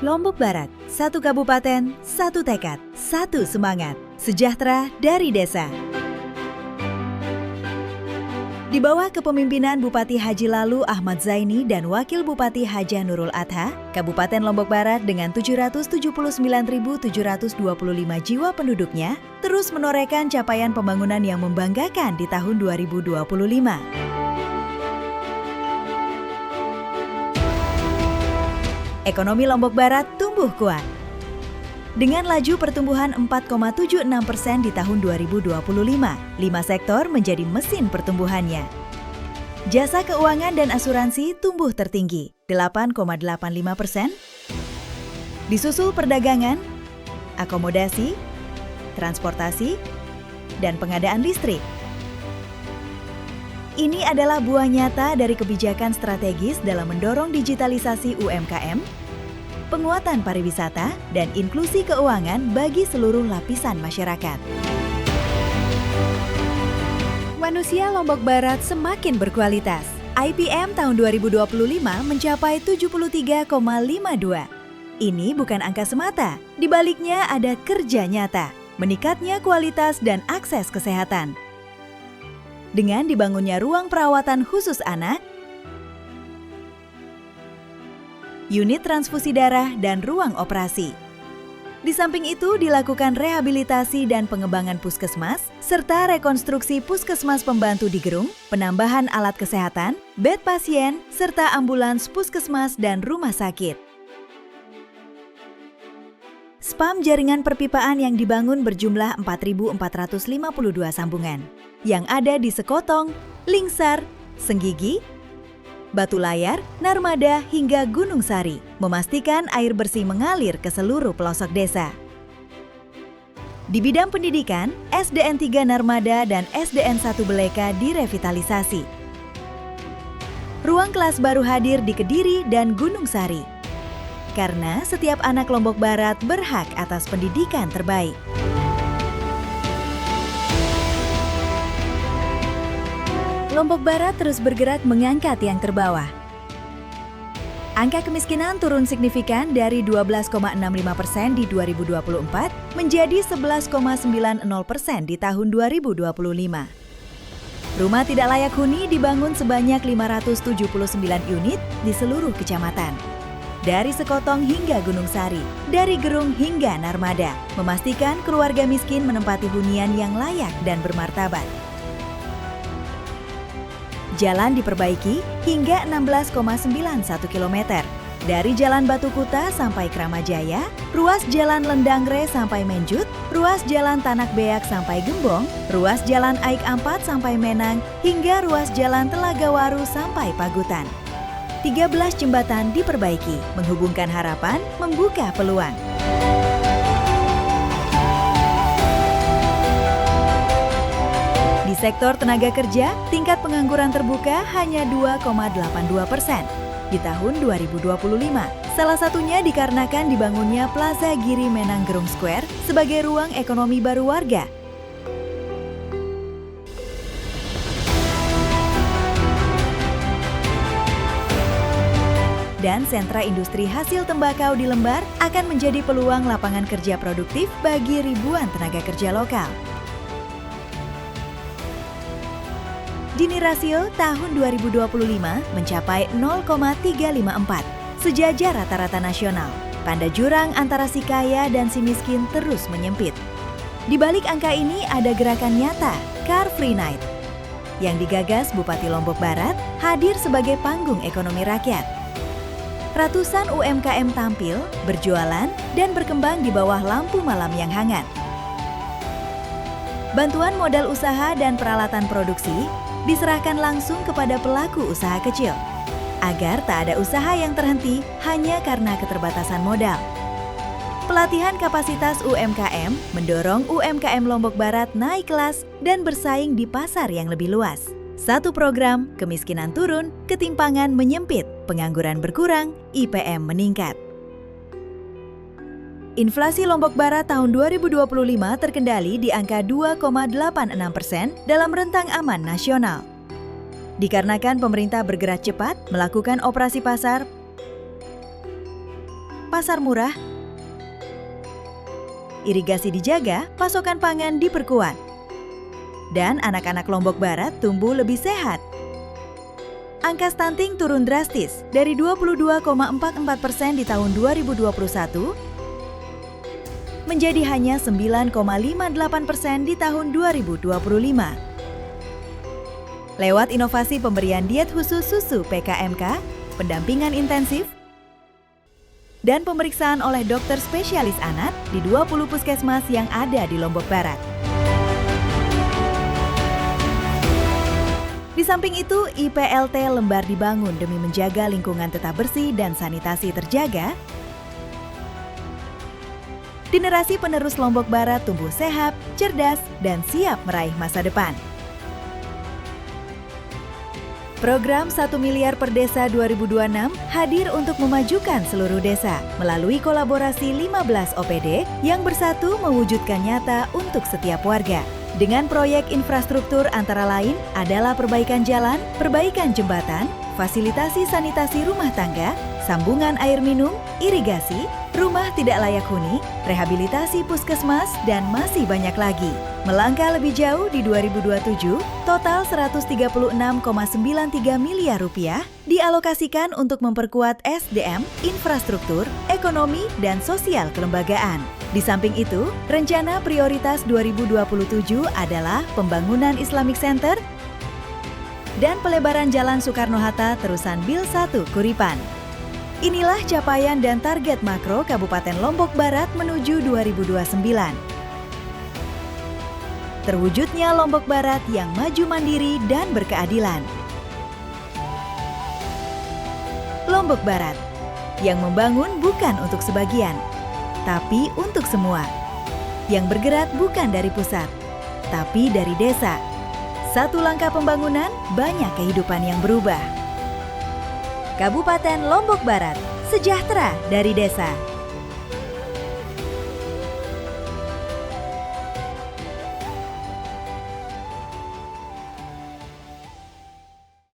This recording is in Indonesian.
Lombok Barat, satu kabupaten, satu tekad, satu semangat, sejahtera dari desa. Di bawah kepemimpinan Bupati Haji Lalu Ahmad Zaini dan Wakil Bupati Haja Nurul Adha, Kabupaten Lombok Barat dengan 779.725 jiwa penduduknya terus menorehkan capaian pembangunan yang membanggakan di tahun 2025. Ekonomi Lombok Barat tumbuh kuat. Dengan laju pertumbuhan 4,76% di tahun 2025, 5 sektor menjadi mesin pertumbuhannya. Jasa keuangan dan asuransi tumbuh tertinggi, 8,85%. Disusul perdagangan, akomodasi, transportasi, dan pengadaan listrik. Ini adalah buah nyata dari kebijakan strategis dalam mendorong digitalisasi UMKM, penguatan pariwisata, dan inklusi keuangan bagi seluruh lapisan masyarakat. Manusia Lombok Barat semakin berkualitas. IPM tahun 2025 mencapai 73,52. Ini bukan angka semata, di baliknya ada kerja nyata, meningkatnya kualitas dan akses kesehatan. Dengan dibangunnya ruang perawatan khusus anak, unit transfusi darah, dan ruang operasi. Di samping itu dilakukan rehabilitasi dan pengembangan puskesmas, serta rekonstruksi puskesmas pembantu di Gerung, penambahan alat kesehatan, bed pasien, serta ambulans puskesmas dan rumah sakit. Spam jaringan perpipaan yang dibangun berjumlah 4.452 sambungan, yang ada di Sekotong, Lingsar, Senggigi, Batu Layar, Narmada, hingga Gunung Sari, memastikan air bersih mengalir ke seluruh pelosok desa. Di bidang pendidikan, SDN 3 Narmada dan SDN 1 Beleka direvitalisasi. Ruang kelas baru hadir di Kediri dan Gunung Sari. Karena setiap anak Lombok Barat berhak atas pendidikan terbaik. Lombok Barat terus bergerak mengangkat yang terbawah. Angka kemiskinan turun signifikan dari 12,65% di 2024 menjadi 11,90% di tahun 2025. Rumah tidak layak huni dibangun sebanyak 579 unit di seluruh kecamatan. Dari Sekotong hingga Gunung Sari, dari Gerung hingga Narmada, memastikan keluarga miskin menempati hunian yang layak dan bermartabat. Jalan diperbaiki hingga 16,91 km. Dari Jalan Batu Kuta sampai Kramajaya, ruas Jalan Lendangre sampai Menjut, ruas Jalan Tanak Beak sampai Gembong, ruas Jalan Aik Ampat sampai Menang, hingga ruas Jalan Telagawaru sampai Pagutan. 13 jembatan diperbaiki, menghubungkan harapan, membuka peluang. Di sektor tenaga kerja, tingkat pengangguran terbuka hanya 2,82% di tahun 2025. Salah satunya dikarenakan dibangunnya Plaza Giri Menang Gerung Square sebagai ruang ekonomi baru warga. Dan sentra industri hasil tembakau di Lembar akan menjadi peluang lapangan kerja produktif bagi ribuan tenaga kerja lokal. Gini rasio tahun 2025 mencapai 0,354, sejajar rata-rata nasional. Tanda jurang antara si kaya dan si miskin terus menyempit. Di balik angka ini ada gerakan nyata, Car Free Night, yang digagas Bupati Lombok Barat hadir sebagai panggung ekonomi rakyat. Ratusan UMKM tampil, berjualan, dan berkembang di bawah lampu malam yang hangat. Bantuan modal usaha dan peralatan produksi diserahkan langsung kepada pelaku usaha kecil, agar tak ada usaha yang terhenti hanya karena keterbatasan modal. Pelatihan kapasitas UMKM mendorong UMKM Lombok Barat naik kelas dan bersaing di pasar yang lebih luas. Satu program, kemiskinan turun, ketimpangan menyempit, pengangguran berkurang, IPM meningkat. Inflasi Lombok Barat tahun 2025 terkendali di angka 2,86% dalam rentang aman nasional. Dikarenakan pemerintah bergerak cepat melakukan operasi pasar, pasar murah, irigasi dijaga, pasokan pangan diperkuat, dan anak-anak Lombok Barat tumbuh lebih sehat. Angka stunting turun drastis dari 22,44% di tahun 2021 menjadi hanya 9,58% di tahun 2025. Lewat inovasi pemberian diet khusus susu PKMK, pendampingan intensif, dan pemeriksaan oleh dokter spesialis anak di 20 puskesmas yang ada di Lombok Barat. Di samping itu, IPLT Lembar dibangun demi menjaga lingkungan tetap bersih dan sanitasi terjaga. Generasi penerus Lombok Barat tumbuh sehat, cerdas, dan siap meraih masa depan. Program 1 miliar per desa 2026 hadir untuk memajukan seluruh desa melalui kolaborasi 15 OPD yang bersatu mewujudkan nyata untuk setiap warga. Dengan proyek infrastruktur antara lain adalah perbaikan jalan, perbaikan jembatan, fasilitasi sanitasi rumah tangga, sambungan air minum, irigasi, rumah tidak layak huni, rehabilitasi puskesmas, dan masih banyak lagi. Melangkah lebih jauh di 2027, total Rp136,93 miliar dialokasikan untuk memperkuat SDM, infrastruktur, ekonomi, dan sosial kelembagaan. Di samping itu, rencana prioritas 2027 adalah pembangunan Islamic Center dan pelebaran Jalan Soekarno-Hatta terusan Bil 1 Kuripan. Inilah capaian dan target makro Kabupaten Lombok Barat menuju 2029. Terwujudnya Lombok Barat yang maju mandiri dan berkeadilan. Lombok Barat, yang membangun bukan untuk sebagian, tapi untuk semua. Yang bergerak bukan dari pusat, tapi dari desa. Satu langkah pembangunan, banyak kehidupan yang berubah. Kabupaten Lombok Barat, sejahtera dari desa.